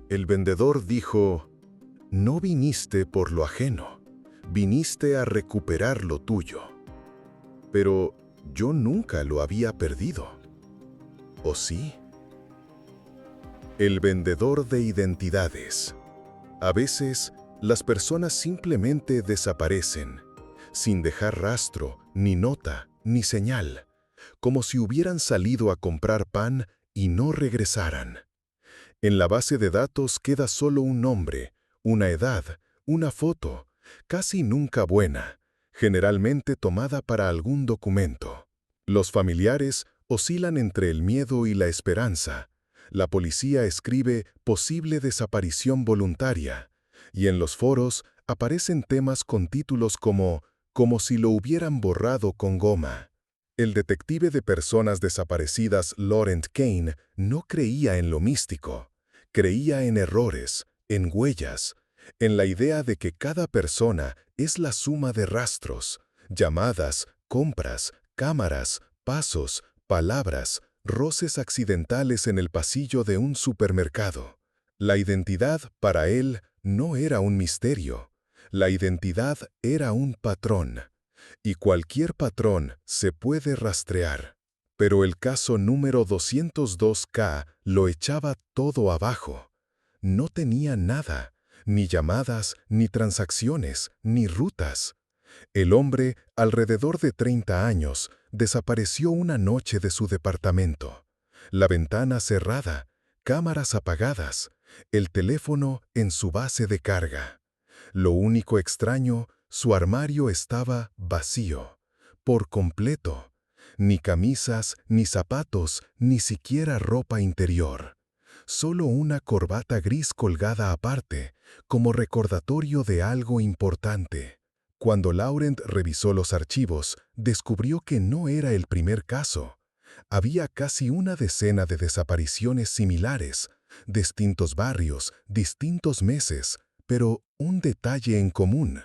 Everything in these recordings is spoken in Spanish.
El vendedor dijo, «No viniste por lo ajeno, viniste a recuperar lo tuyo». Pero yo nunca lo había perdido. ¿O sí? El vendedor de identidades. A veces, las personas simplemente desaparecen, sin dejar rastro, ni nota, ni señal, como si hubieran salido a comprar pan y no regresaran. En la base de datos queda solo un nombre, una edad, una foto, casi nunca buena, generalmente tomada para algún documento. Los familiares oscilan entre el miedo y la esperanza. La policía escribe «posible desaparición voluntaria» y en los foros aparecen temas con títulos como «como si lo hubieran borrado con goma». El detective de personas desaparecidas Laurent Kane no creía en lo místico. Creía en errores, en huellas, en la idea de que cada persona es la suma de rastros, llamadas, compras, cámaras, pasos, palabras, roces accidentales en el pasillo de un supermercado. La identidad, para él, no era un misterio. La identidad era un patrón. Y cualquier patrón se puede rastrear. Pero el caso número 202K lo echaba todo abajo. No tenía nada, ni llamadas, ni transacciones, ni rutas. El hombre, alrededor de 30 años, desapareció una noche de su departamento. La ventana cerrada, cámaras apagadas, el teléfono en su base de carga. Lo único extraño, su armario estaba vacío, por completo. Ni camisas, ni zapatos, ni siquiera ropa interior. Solo una corbata gris colgada aparte, como recordatorio de algo importante. Cuando Laurent revisó los archivos, descubrió que no era el primer caso. Había casi una decena de desapariciones similares, distintos barrios, distintos meses, pero un detalle en común.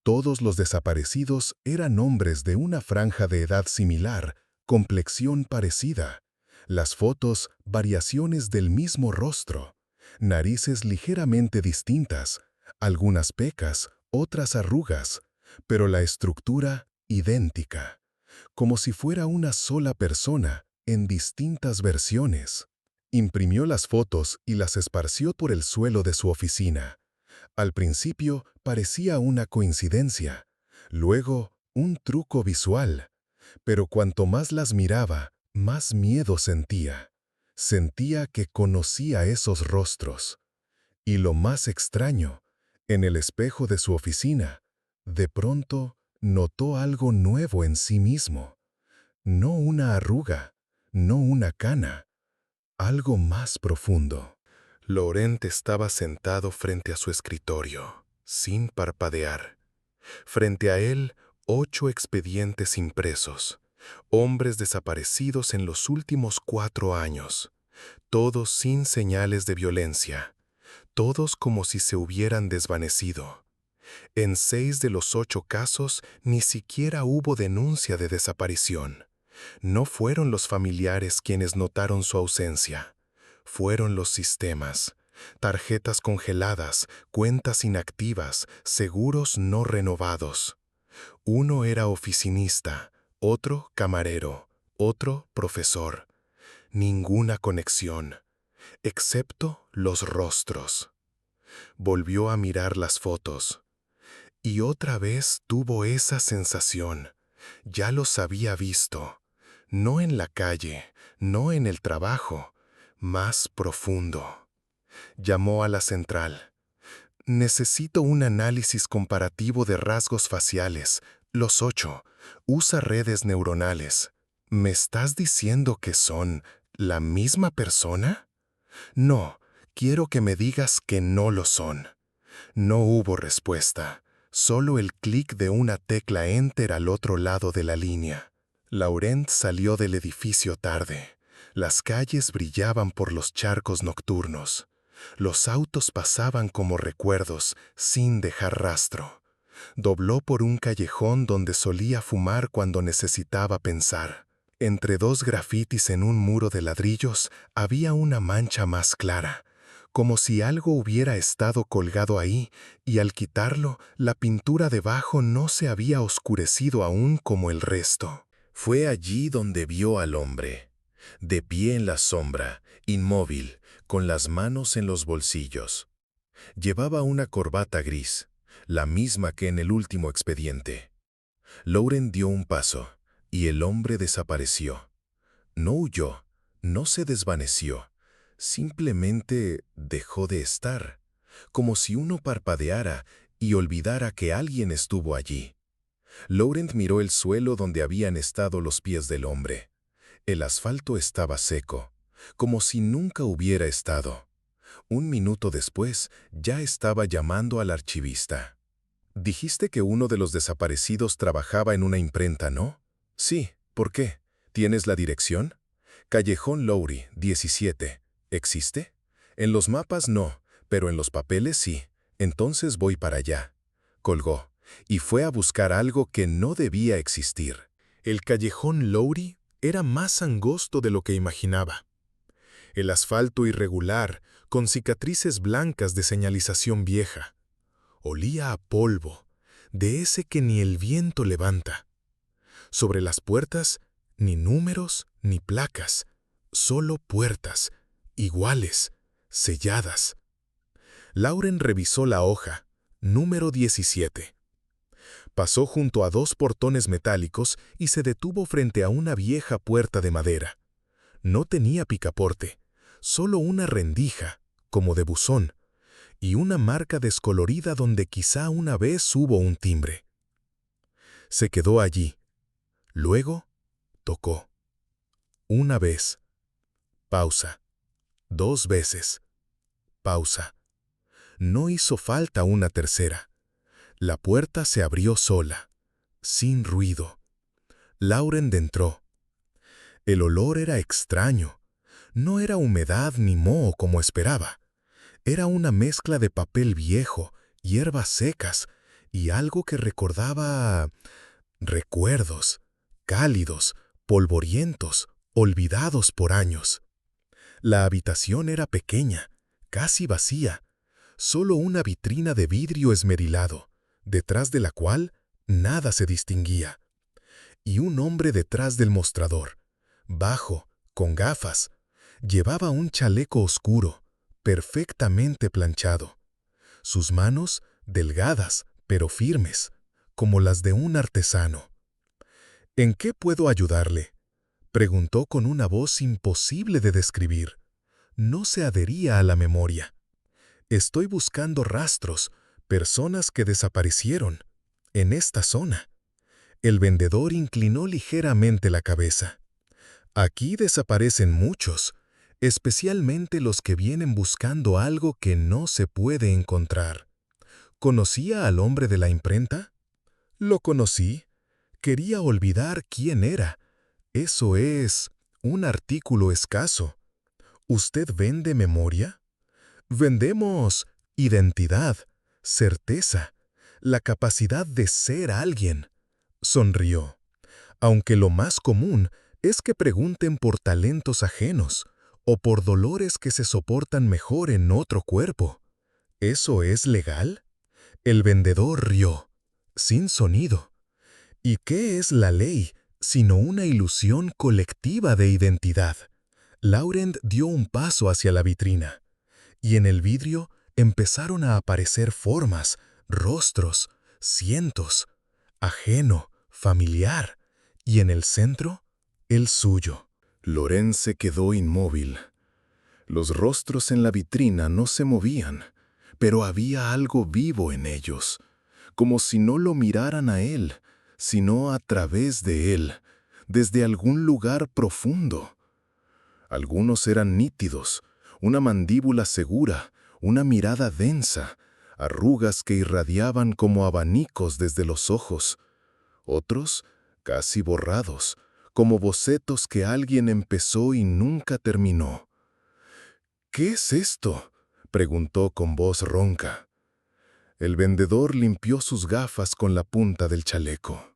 Todos los desaparecidos eran hombres de una franja de edad similar, complexión parecida. Las fotos, variaciones del mismo rostro. Narices ligeramente distintas, algunas pecas, otras arrugas, pero la estructura idéntica. Como si fuera una sola persona, en distintas versiones. Imprimió las fotos y las esparció por el suelo de su oficina. Al principio parecía una coincidencia, luego un truco visual, pero cuanto más las miraba, más miedo sentía. Sentía que conocía esos rostros. Y lo más extraño, en el espejo de su oficina, de pronto notó algo nuevo en sí mismo. No una arruga, no una cana, algo más profundo. Laurent estaba sentado frente a su escritorio, sin parpadear. Frente a él, 8 expedientes impresos, hombres desaparecidos en los últimos 4 años, todos sin señales de violencia, todos como si se hubieran desvanecido. En 6 de los 8 casos ni siquiera hubo denuncia de desaparición. No fueron los familiares quienes notaron su ausencia. Fueron los sistemas. Tarjetas congeladas, cuentas inactivas, seguros no renovados. Uno era oficinista, otro camarero, otro profesor. Ninguna conexión, excepto los rostros. Volvió a mirar las fotos. Y otra vez tuvo esa sensación. Ya los había visto. No en la calle, no en el trabajo, más profundo. Llamó a la central. Necesito un análisis comparativo de rasgos faciales, los 8. Usa redes neuronales. ¿Me estás diciendo que son la misma persona? No, quiero que me digas que no lo son. No hubo respuesta, solo el clic de una tecla Enter al otro lado de la línea. Laurent salió del edificio tarde. Las calles brillaban por los charcos nocturnos. Los autos pasaban como recuerdos, sin dejar rastro. Dobló por un callejón donde solía fumar cuando necesitaba pensar. Entre 2 grafitis en un muro de ladrillos había una mancha más clara, como si algo hubiera estado colgado ahí, y al quitarlo, la pintura debajo no se había oscurecido aún como el resto. Fue allí donde vio al hombre, de pie en la sombra, inmóvil, con las manos en los bolsillos. Llevaba una corbata gris, la misma que en el último expediente. Lauren dio un paso, y el hombre desapareció. No huyó, no se desvaneció, simplemente dejó de estar, como si uno parpadeara y olvidara que alguien estuvo allí. Laurent miró el suelo donde habían estado los pies del hombre. El asfalto estaba seco, como si nunca hubiera estado. Un minuto después, ya estaba llamando al archivista. «Dijiste que uno de los desaparecidos trabajaba en una imprenta, ¿no?» «Sí, ¿por qué? ¿Tienes la dirección?» «Callejón Lowry, 17. ¿Existe?» «En los mapas no, pero en los papeles sí. Entonces voy para allá». Colgó, y fue a buscar algo que no debía existir. El callejón Lowry era más angosto de lo que imaginaba. El asfalto irregular, con cicatrices blancas de señalización vieja. Olía a polvo, de ese que ni el viento levanta. Sobre las puertas, ni números ni placas, solo puertas, iguales, selladas. Lauren revisó la hoja, número 17. Pasó junto a 2 portones metálicos y se detuvo frente a una vieja puerta de madera. No tenía picaporte, solo una rendija, como de buzón, y una marca descolorida donde quizá una vez hubo un timbre. Se quedó allí. Luego, tocó. Una vez. Pausa. 2 veces. Pausa. No hizo falta una tercera. La puerta se abrió sola, sin ruido. Lauren entró. El olor era extraño. No era humedad ni moho como esperaba. Era una mezcla de papel viejo, hierbas secas y algo que recordaba recuerdos, cálidos, polvorientos, olvidados por años. La habitación era pequeña, casi vacía, solo una vitrina de vidrio esmerilado, detrás de la cual nada se distinguía. Y un hombre detrás del mostrador, bajo, con gafas, llevaba un chaleco oscuro, perfectamente planchado. Sus manos, delgadas, pero firmes, como las de un artesano. «¿En qué puedo ayudarle?», preguntó con una voz imposible de describir. No se adhería a la memoria. «Estoy buscando rastros, personas que desaparecieron, en esta zona». El vendedor inclinó ligeramente la cabeza. «Aquí desaparecen muchos, especialmente los que vienen buscando algo que no se puede encontrar». ¿Conocía al hombre de la imprenta? Lo conocí. Quería olvidar quién era. Eso es un artículo escaso. ¿Usted vende memoria? Vendemos identidad, certeza, la capacidad de ser alguien. Sonrió. Aunque lo más común es que pregunten por talentos ajenos o por dolores que se soportan mejor en otro cuerpo. ¿Eso es legal? El vendedor rió, sin sonido. ¿Y qué es la ley sino una ilusión colectiva de identidad? Laurent dio un paso hacia la vitrina, y en el vidrio empezaron a aparecer formas, rostros, cientos, ajeno, familiar, y en el centro, el suyo. Laurent se quedó inmóvil. Los rostros en la vitrina no se movían, pero había algo vivo en ellos, como si no lo miraran a él, sino a través de él, desde algún lugar profundo. Algunos eran nítidos, una mandíbula segura, una mirada densa, arrugas que irradiaban como abanicos desde los ojos. Otros, casi borrados, como bocetos que alguien empezó y nunca terminó. «¿Qué es esto?», preguntó con voz ronca. El vendedor limpió sus gafas con la punta del chaleco.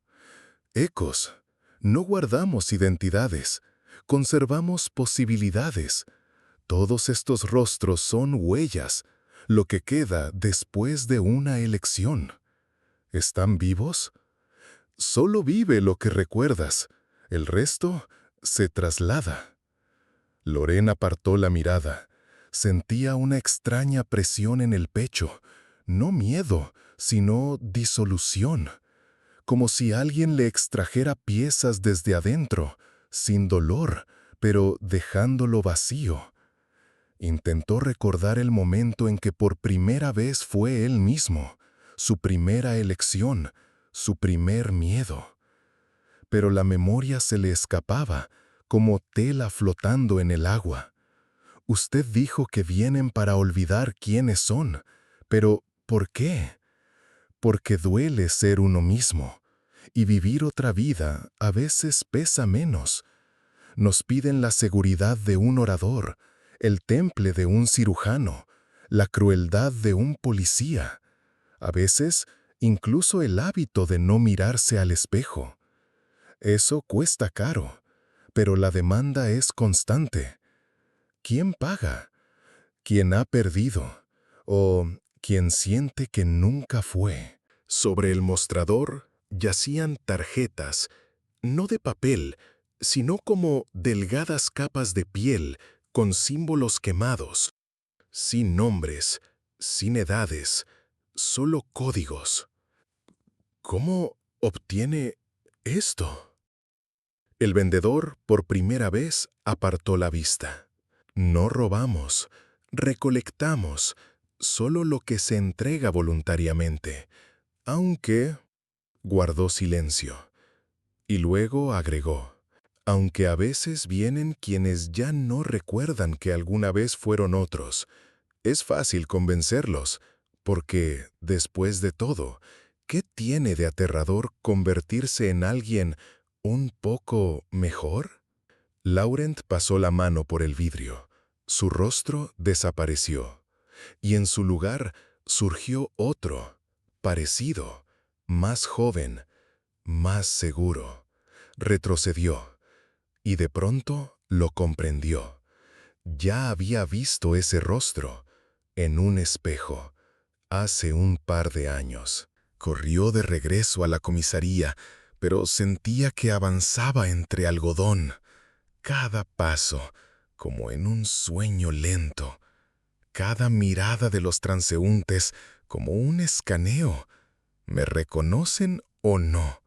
«Ecos. No guardamos identidades, conservamos posibilidades. Todos estos rostros son huellas, lo que queda después de una elección. ¿Están vivos? Solo vive lo que recuerdas, el resto se traslada. Lorena apartó la mirada. Sentía una extraña presión en el pecho, no miedo, sino disolución, como si alguien le extrajera piezas desde adentro, sin dolor, pero dejándolo vacío. Intentó recordar el momento en que por primera vez fue él mismo, su primera elección, su primer miedo. Pero la memoria se le escapaba, como tela flotando en el agua. Usted dijo que vienen para olvidar quiénes son, pero ¿por qué? Porque duele ser uno mismo, y vivir otra vida a veces pesa menos. Nos piden la seguridad de un orador, el temple de un cirujano, la crueldad de un policía. A veces, incluso el hábito de no mirarse al espejo. Eso cuesta caro, pero la demanda es constante. ¿Quién paga? ¿Quién ha perdido? ¿O quien siente que nunca fue? Sobre el mostrador yacían tarjetas, no de papel, sino como delgadas capas de piel con símbolos quemados, sin nombres, sin edades, solo códigos. ¿Cómo obtiene esto? El vendedor, por primera vez, apartó la vista. No robamos, recolectamos, solo lo que se entrega voluntariamente, aunque guardó silencio. Y luego agregó, aunque a veces vienen quienes ya no recuerdan que alguna vez fueron otros, es fácil convencerlos, porque, después de todo, ¿qué tiene de aterrador convertirse en alguien un poco mejor? Laurent pasó la mano por el vidrio. Su rostro desapareció, y en su lugar surgió otro, parecido, más joven, más seguro. Retrocedió, y de pronto lo comprendió. Ya había visto ese rostro en un espejo, hace un par de años. Corrió de regreso a la comisaría, pero sentía que avanzaba entre algodón. Cada paso, como en un sueño lento. Cada mirada de los transeúntes, como un escaneo. ¿Me reconocen o no?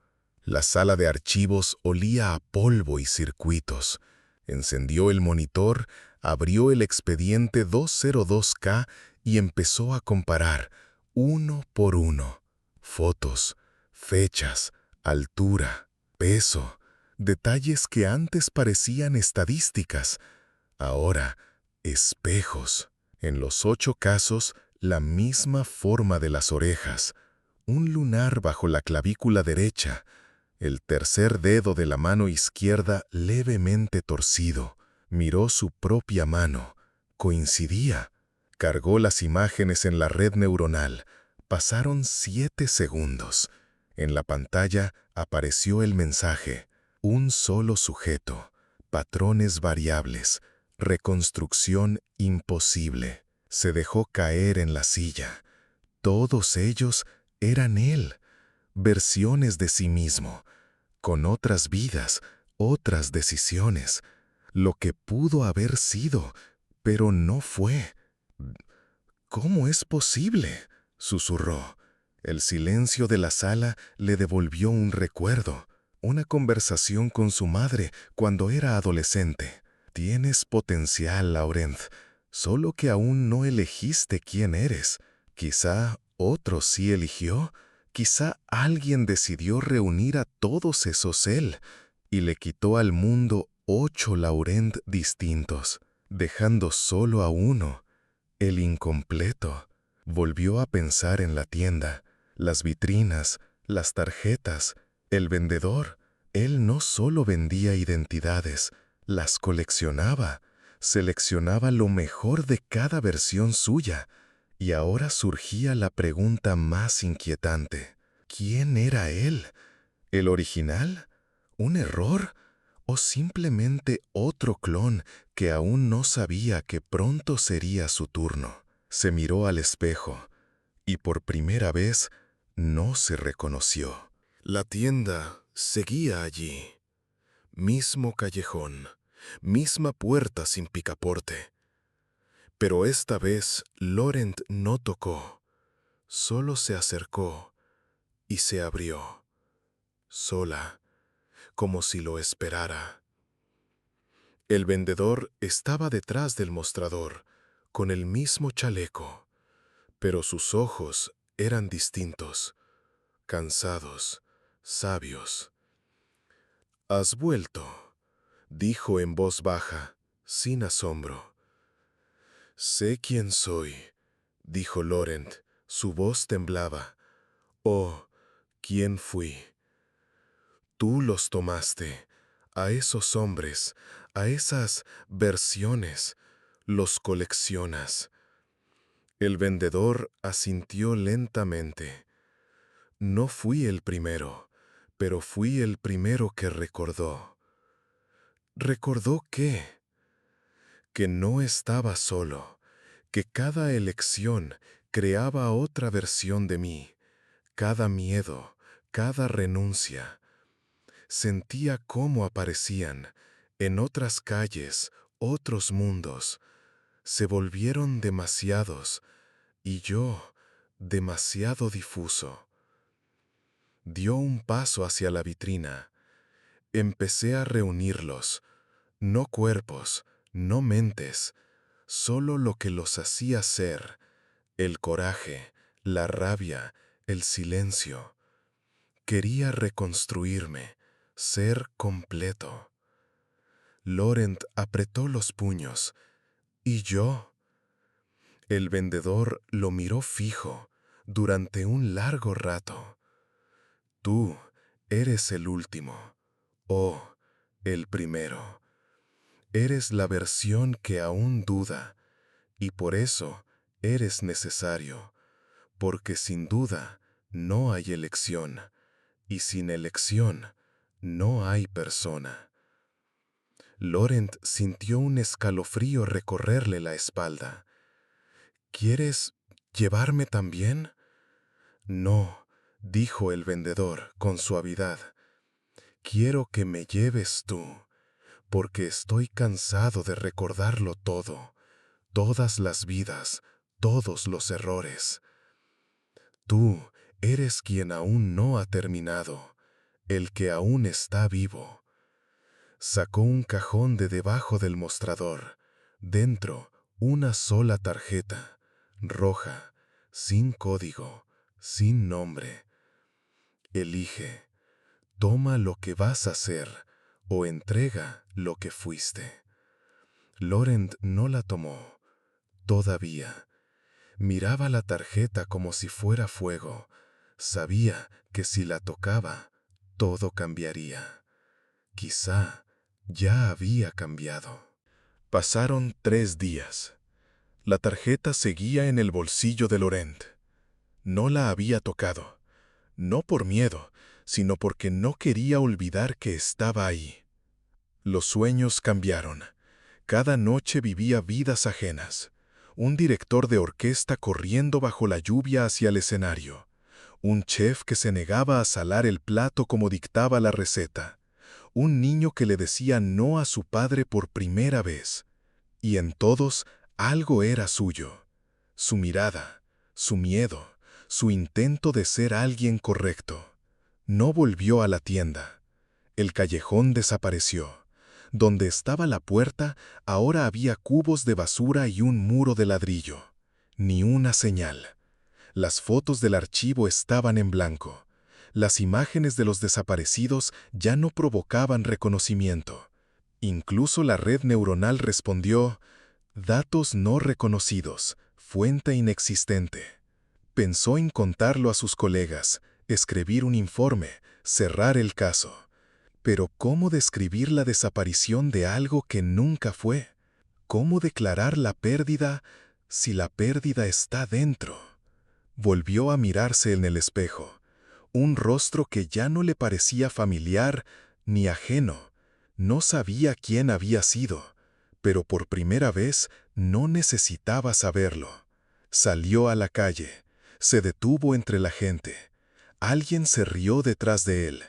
La sala de archivos olía a polvo y circuitos. Encendió el monitor, abrió el expediente 202K y empezó a comparar, uno por uno. Fotos, fechas, altura, peso, detalles que antes parecían estadísticas, ahora espejos. En los 8 casos, la misma forma de las orejas, un lunar bajo la clavícula derecha, el tercer dedo de la mano izquierda levemente torcido. Miró su propia mano. Coincidía. Cargó las imágenes en la red neuronal. Pasaron 7 segundos. En la pantalla apareció el mensaje. Un solo sujeto. Patrones variables. Reconstrucción imposible. Se dejó caer en la silla. Todos ellos eran él. Versiones de sí mismo, con otras vidas, otras decisiones, lo que pudo haber sido, pero no fue. ¿Cómo es posible?, susurró. El silencio de la sala le devolvió un recuerdo, una conversación con su madre cuando era adolescente. Tienes potencial, Laurent, solo que aún no elegiste quién eres. Quizá otro sí eligió. Quizá alguien decidió reunir a todos esos él y le quitó al mundo 8 Laurent distintos, dejando solo a uno, el incompleto. Volvió a pensar en la tienda, las vitrinas, las tarjetas, el vendedor. Él no solo vendía identidades, las coleccionaba, seleccionaba lo mejor de cada versión suya. Y ahora surgía la pregunta más inquietante. ¿Quién era él? ¿El original? ¿Un error? ¿O simplemente otro clon que aún no sabía que pronto sería su turno? Se miró al espejo y por primera vez no se reconoció. La tienda seguía allí. Mismo callejón, misma puerta sin picaporte. Pero esta vez Laurent no tocó, solo se acercó y se abrió, sola, como si lo esperara. El vendedor estaba detrás del mostrador, con el mismo chaleco, pero sus ojos eran distintos, cansados, sabios. «¿Has vuelto?», dijo en voz baja, sin asombro. «Sé quién soy», dijo Laurent, su voz temblaba. «Oh, ¿quién fui?» «Tú los tomaste, a esos hombres, a esas versiones, los coleccionas». El vendedor asintió lentamente. «No fui el primero, pero fui el primero que recordó». ¿Recordó qué? Que no estaba solo, que cada elección creaba otra versión de mí, cada miedo, cada renuncia. Sentía cómo aparecían, en otras calles, otros mundos. Se volvieron demasiados, y yo, demasiado difuso. Dio un paso hacia la vitrina. Empecé a reunirlos, no cuerpos, no mentes, solo lo que los hacía ser, el coraje, la rabia, el silencio. Quería reconstruirme, ser completo. Laurent apretó los puños. ¿Y yo? El vendedor lo miró fijo durante un largo rato. Tú eres el último, o el primero. Eres la versión que aún duda, y por eso eres necesario, porque sin duda no hay elección, y sin elección no hay persona. Laurent sintió un escalofrío recorrerle la espalda. ¿Quieres llevarme también? No, dijo el vendedor con suavidad. Quiero que me lleves tú, porque estoy cansado de recordarlo todo, todas las vidas, todos los errores. Tú eres quien aún no ha terminado, el que aún está vivo. Sacó un cajón de debajo del mostrador. Dentro, una sola tarjeta, roja, sin código, sin nombre. Elige, toma lo que vas a hacer o entrega lo que fuiste. Laurent no la tomó, todavía. Miraba la tarjeta como si fuera fuego. Sabía que si la tocaba, todo cambiaría. Quizá ya había cambiado. Pasaron 3 días. La tarjeta seguía en el bolsillo de Laurent. No la había tocado, no por miedo, sino porque no quería olvidar que estaba ahí. Los sueños cambiaron. Cada noche vivía vidas ajenas. Un director de orquesta corriendo bajo la lluvia hacia el escenario. Un chef que se negaba a salar el plato como dictaba la receta. Un niño que le decía no a su padre por primera vez. Y en todos algo era suyo. Su mirada, su miedo, su intento de ser alguien correcto. No volvió a la tienda. El callejón desapareció. Donde estaba la puerta, ahora había cubos de basura y un muro de ladrillo. Ni una señal. Las fotos del archivo estaban en blanco. Las imágenes de los desaparecidos ya no provocaban reconocimiento. Incluso la red neuronal respondió: datos no reconocidos, fuente inexistente. Pensó en contarlo a sus colegas, escribir un informe, cerrar el caso. Pero ¿cómo describir la desaparición de algo que nunca fue? ¿Cómo declarar la pérdida si la pérdida está dentro? Volvió a mirarse en el espejo. Un rostro que ya no le parecía familiar ni ajeno, No sabía quién había sido, pero por primera vez no necesitaba saberlo. Salió a la calle, se detuvo entre la gente. Alguien se rió detrás de él.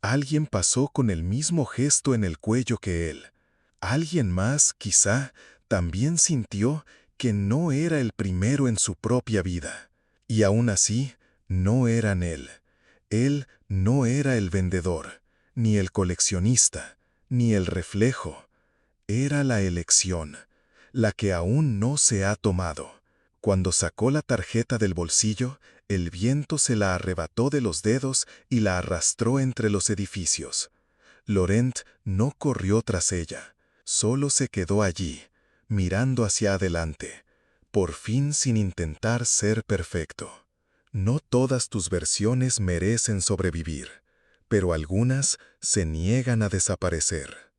Alguien pasó con el mismo gesto en el cuello que él. Alguien más, quizá, también sintió que no era el primero en su propia vida. Y aún así, no eran él. Él no era el vendedor, ni el coleccionista, ni el reflejo. Era la elección, la que aún no se ha tomado. Cuando sacó la tarjeta del bolsillo, el viento se la arrebató de los dedos y la arrastró entre los edificios. Laurent no corrió tras ella, solo se quedó allí, mirando hacia adelante, por fin sin intentar ser perfecto. No todas tus versiones merecen sobrevivir, pero algunas se niegan a desaparecer.